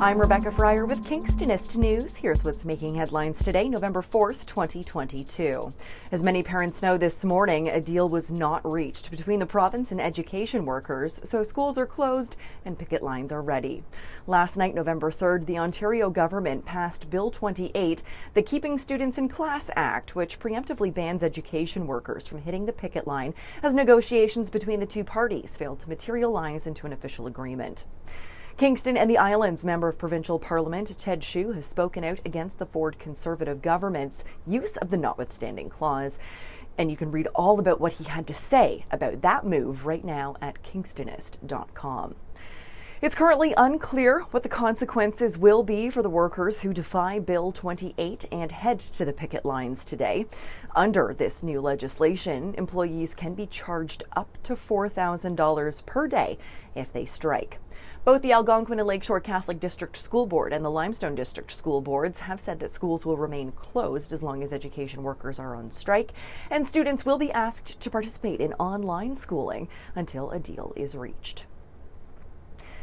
I'm Rebecca Fryer with Kingstonist News. Here's what's making headlines today, November 4th, 2022. As many parents know, this morning, a deal was not reached between the province and education workers, so schools are closed and picket lines are ready. Last night, November 3rd, the Ontario government passed Bill 28, the Keeping Students in Class Act, which preemptively bans education workers from hitting the picket line as negotiations between the two parties failed to materialize into an official agreement. Kingston and the Islands Member of Provincial Parliament Ted Hsu has spoken out against the Ford Conservative government's use of the notwithstanding clause. And you can read all about what he had to say about that move right now at Kingstonist.com. It's currently unclear what the consequences will be for the workers who defy Bill 28 and head to the picket lines today. Under this new legislation, employees can be charged up to $4,000 per day if they strike. Both the Algonquin and Lakeshore Catholic District School Board and the Limestone District School Boards have said that schools will remain closed as long as education workers are on strike, and students will be asked to participate in online schooling until a deal is reached.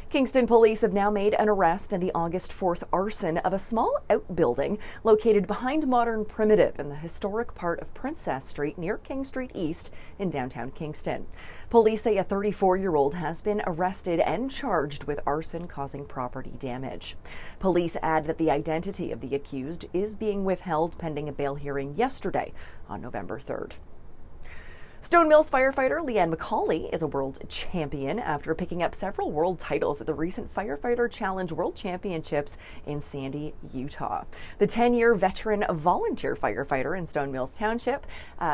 Kingston police have now made an arrest in the August 4th arson of a small outbuilding located behind Modern Primitive in the historic part of Princess Street near King Street East in downtown Kingston. Police say a 34-year-old has been arrested and charged with arson causing property damage. Police add that the identity of the accused is being withheld pending a bail hearing yesterday on November 3rd. Stone Mills firefighter Leanne McCauley is a world champion after picking up several world titles at the recent Firefighter Challenge World Championships in Sandy, Utah. The 10-year veteran volunteer firefighter in Stone Mills Township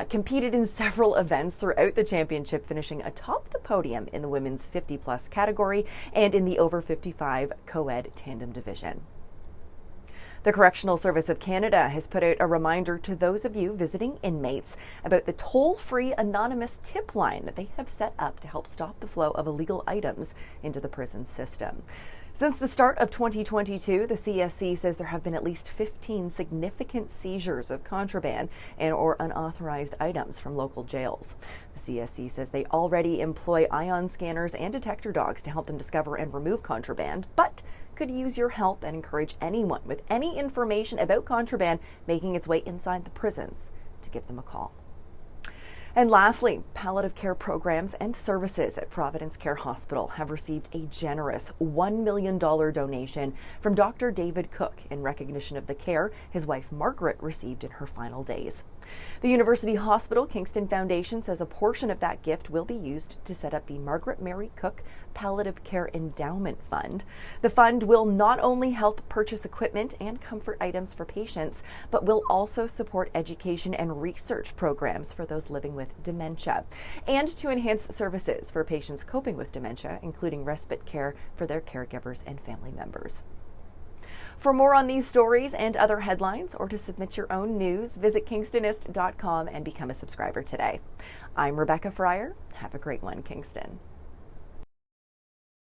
competed in several events throughout the championship, finishing atop the podium in the women's 50-plus category and in the over 55 co-ed tandem division. The Correctional Service of Canada has put out a reminder to those of you visiting inmates about the toll-free anonymous tip line that they have set up to help stop the flow of illegal items into the prison system. Since the start of 2022, the CSC says there have been at least 15 significant seizures of contraband and or unauthorized items from local jails. The CSC says they already employ ion scanners and detector dogs to help them discover and remove contraband, but could use your help and encourage anyone with any information about contraband making its way inside the prisons to give them a call. And lastly, palliative care programs and services at Providence Care Hospital have received a generous $1 million donation from Dr. David Cook in recognition of the care his wife Margaret received in her final days. The University Hospital Kingston Foundation says a portion of that gift will be used to set up the Margaret Mary Cook Palliative Care Endowment Fund. The fund will not only help purchase equipment and comfort items for patients, but will also support education and research programs for those living with dementia, and to enhance services for patients coping with dementia, including respite care for their caregivers and family members. For more on these stories and other headlines, or to submit your own news, visit Kingstonist.com and become a subscriber today. I'm Rebecca Fryer. Have a great one, Kingston.